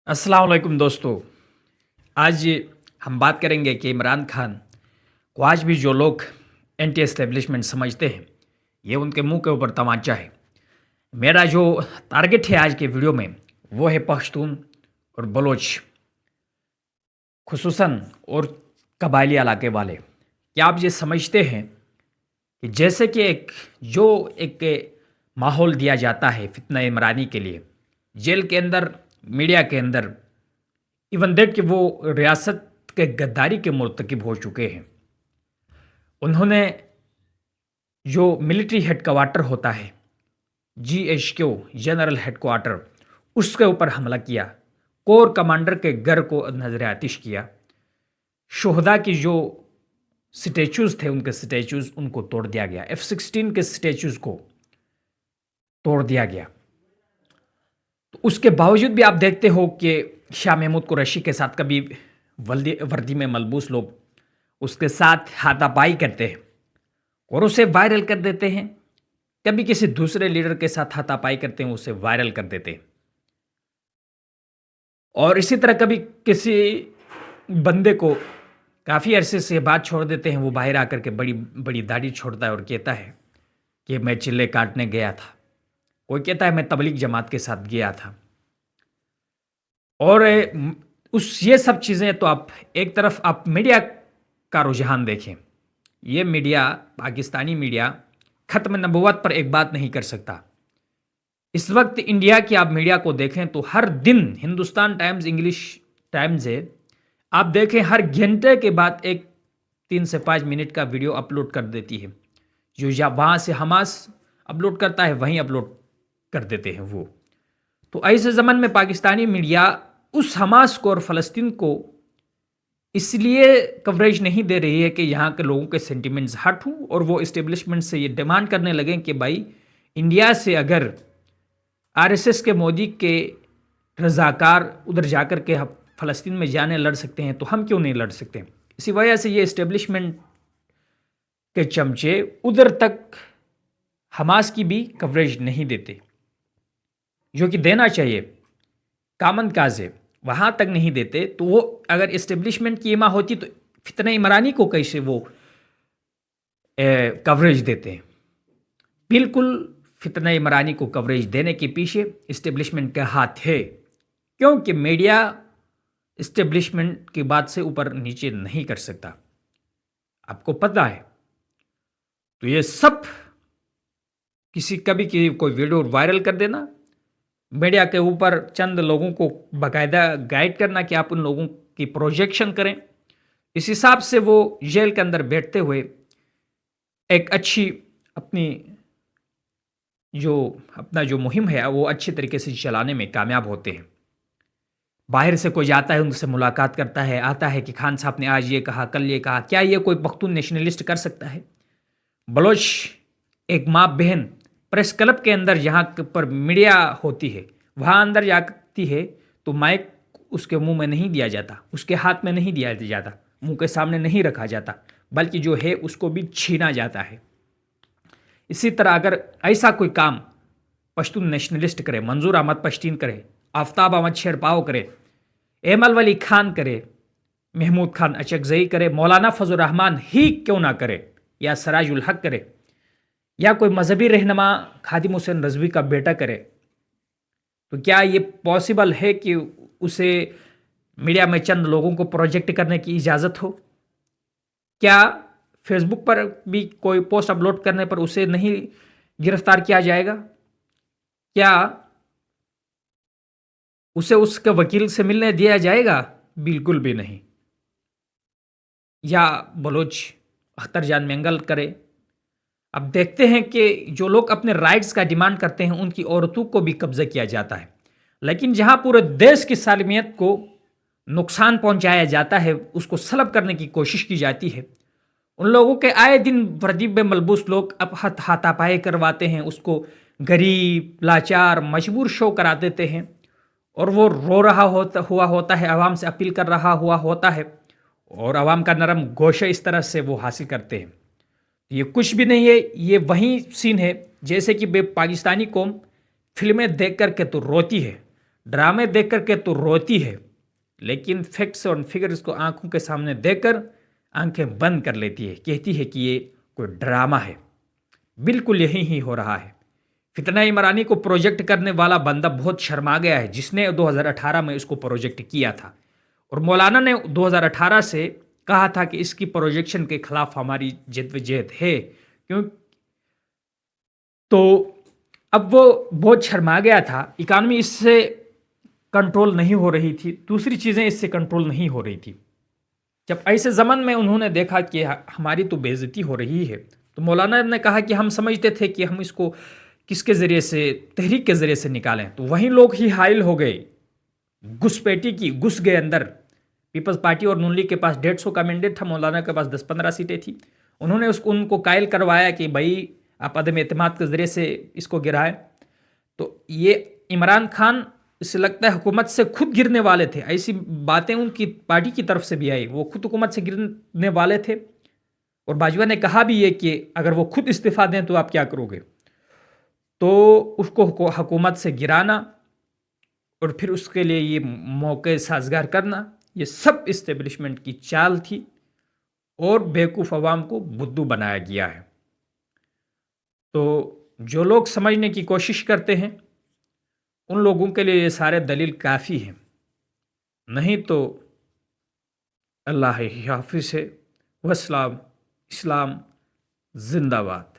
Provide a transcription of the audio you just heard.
अस्सलाम वालेकुम दोस्तों। आज हम बात करेंगे कि इमरान खान को आज भी जो लोग एंटी एस्टेब्लिशमेंट समझते हैं, ये उनके मुंह के ऊपर तमाचा है। मेरा जो टारगेट है आज के वीडियो में, वो है पश्तून और बलोच, खुसूसन और कबायली इलाके वाले। क्या आप ये समझते हैं कि जैसे कि एक माहौल दिया जाता है फितना इमरानी के लिए, जेल के अंदर, मीडिया के अंदर, इवन दैट कि वो रियासत के गद्दारी के मुर्तकिब हो चुके हैं। उन्होंने जो मिलिट्री हेडक्वार्टर होता है, GHQ जनरल हेडक्वार्टर, उसके ऊपर हमला किया। कोर कमांडर के घर को नजर आतिश किया। शोहदा की जो स्टैचूज थे, उनके स्टैचूज उनको तोड़ दिया गया। F-16 के स्टैचूज को तोड़ दिया गया। तो उसके बावजूद भी आप देखते हो कि शाह महमूद कुरैशी के साथ कभी वर्दी में मलबूस लोग उसके साथ हाथापाई करते हैं और उसे वायरल कर देते हैं। कभी किसी दूसरे लीडर के साथ हाथापाई करते हैं, उसे वायरल कर देते हैं। और इसी तरह कभी किसी बंदे को काफ़ी अरसे से बात छोड़ देते हैं, वो बाहर आकर के बड़ी बड़ी दाढ़ी छोड़ता है और कहता है कि मैं चिल्ले काटने गया था। कोई कहता है मैं तबलीग जमात के साथ गया था। और ये सब चीज़ें तो आप एक तरफ आप मीडिया का रुझान देखें। ये मीडिया, पाकिस्तानी मीडिया, ख़त्म नबूवत पर एक बात नहीं कर सकता। इस वक्त इंडिया की आप मीडिया को देखें तो हर दिन हिंदुस्तान टाइम्स, इंग्लिश टाइम्स है, आप देखें हर घंटे के बाद एक 3 से 5 मिनट का वीडियो अपलोड कर देती है। जो या वहाँ से हमास अपलोड करता है, वहीं अपलोड कर देते हैं वो। तो ऐसे ज़माने में पाकिस्तानी मीडिया उस हमास को और फ़लस्तीन को इसलिए कवरेज नहीं दे रही है कि यहाँ के लोगों के सेंटिमेंट्स हट हों और वो इस्टेब्लिशमेंट से ये डिमांड करने लगें कि भाई इंडिया से अगर RSS के मोदी के रज़ाकार उधर जाकर के फ़लस्तीन में जाने लड़ सकते हैं तो हम क्यों नहीं लड़ सकते। इसी वजह से ये इस्टेब्लिशमेंट के चमचे उधर तक हमास की भी कवरेज नहीं देते, जो कि देना चाहिए, कामन काज है, वहाँ तक नहीं देते। तो वो अगर इस्टेब्लिशमेंट की इमा होती तो फितना इमरानी को कैसे वो कवरेज देते हैं। बिल्कुल फितना इमरानी को कवरेज देने के पीछे इस्टेब्लिशमेंट का हाथ है, क्योंकि मीडिया इस्टेब्लिशमेंट की बात से ऊपर नीचे नहीं कर सकता, आपको पता है। तो ये सब कभी कोई वीडियो वायरल कर देना, मीडिया के ऊपर चंद लोगों को बाकायदा गाइड करना कि आप उन लोगों की प्रोजेक्शन करें, इस हिसाब से वो जेल के अंदर बैठते हुए एक अच्छी अपना जो मुहिम है वो अच्छी तरीके से चलाने में कामयाब होते हैं। बाहर से कोई जाता है, उनसे मुलाकात करता है, आता है कि खान साहब ने आज ये कहा, कल ये कहा। क्या ये कोई पख्तून नेशनलिस्ट कर सकता है? बलोच एक माँ बहन प्रेस क्लब के अंदर जहाँ पर मीडिया होती है, वहाँ अंदर जाती है तो माइक उसके मुंह में नहीं दिया जाता, उसके हाथ में नहीं दिया जाता, मुंह के सामने नहीं रखा जाता, बल्कि जो है उसको भी छीना जाता है। इसी तरह अगर ऐसा कोई काम पश्तून नेशनलिस्ट करे, मंजूर अहमद पश्तीन करे, आफ्ताब अहमद शेरपाव करे, एमल वली खान करे, महमूद खान अचकजई करे, मौलाना फजल रहमान ही क्यों ना करे, या सराजुल हक करे, या कोई मजहबी रहनुमा खादिम हुसैन रजवी का बेटा करे, तो क्या ये पॉसिबल है कि उसे मीडिया में चंद लोगों को प्रोजेक्ट करने की इजाज़त हो? क्या फेसबुक पर भी कोई पोस्ट अपलोड करने पर उसे नहीं गिरफ्तार किया जाएगा? क्या उसे उसके वकील से मिलने दिया जाएगा? बिल्कुल भी नहीं। या बलोच अख्तर जान मेंगल करे। अब देखते हैं कि जो लोग अपने राइट्स का डिमांड करते हैं, उनकी औरतों को भी कब्जा किया जाता है। लेकिन जहां पूरे देश की सालमियत को नुकसान पहुंचाया जाता है, उसको सलब करने की कोशिश की जाती है। उन लोगों के आए दिन वर्दी में मलबूस लोग अब हाथापाई करवाते हैं, उसको गरीब, लाचार, मजबूर शो करा देते हैं और वो रो रहा होता है, आवाम से अपील कर रहा होता है और आवाम का नरम गोशा इस तरह से वो हासिल करते हैं। ये कुछ भी नहीं है, ये वही सीन है जैसे कि पाकिस्तानी कौम फिल्में देख कर के तो रोती है, ڈرامے دیکھ کر کے تو روتی ہے، لیکن فیکٹس اور فگرز کو آنکھوں کے سامنے دیکھ کر آنکھیں بند کر لیتی ہے، کہتی ہے کہ یہ کوئی ڈرامہ ہے۔ بالکل یہی ہی ہو رہا ہے۔ فتنہ عمرانی کو پروجیکٹ کرنے والا بندہ بہت شرما گیا ہے، جس نے 2018 میں اس کو پروجیکٹ کیا تھا، اور مولانا نے 2018 سے کہا تھا کہ اس کی پروجیکشن کے خلاف ہماری جدوجہد ہے، کیوں؟ تو اب وہ بہت شرما گیا تھا، اکانومی اس سے کنٹرول نہیں ہو رہی تھی، دوسری چیزیں اس سے کنٹرول نہیں ہو رہی تھی۔ جب ایسے زمن میں انہوں نے دیکھا کہ ہماری تو بے عزتی ہو رہی ہے، تو مولانا نے کہا کہ ہم سمجھتے تھے کہ ہم اس کو کس کے ذریعے سے، تحریک کے ذریعے سے نکالیں، تو وہیں لوگ ہی حائل ہو گئے، گھس گئے اندر۔ پیپلز پارٹی اور نون لیگ کے پاس 150 کا مینڈیٹ تھا، مولانا کے پاس 10-15 سیٹیں تھیں، انہوں نے ان کو قائل کروایا کہ بھائی آپ عدم اعتماد کے ذریعے سے اس کو گرائیں۔ تو یہ عمران خان اس سے لگتا ہے حکومت سے خود گرنے والے تھے، ایسی باتیں ان کی پارٹی کی طرف سے بھی آئی، وہ خود حکومت سے گرنے والے تھے، اور باجوہ نے کہا بھی یہ کہ اگر وہ خود استعفیٰ دیں تو آپ کیا کرو گے؟ تو اس کو حکومت سے گرانا اور پھر اس کے لیے یہ موقع سازگار کرنا، یہ سب اسٹیبلشمنٹ کی چال تھی، اور بیوقوف عوام کو بدھو بنایا گیا ہے۔ تو جو لوگ سمجھنے کی کوشش کرتے ہیں ان لوگوں کے لیے یہ سارے دلیل کافی ہیں، نہیں تو اللہ حافظ ہے۔ والسلام، اسلام زندہ باد۔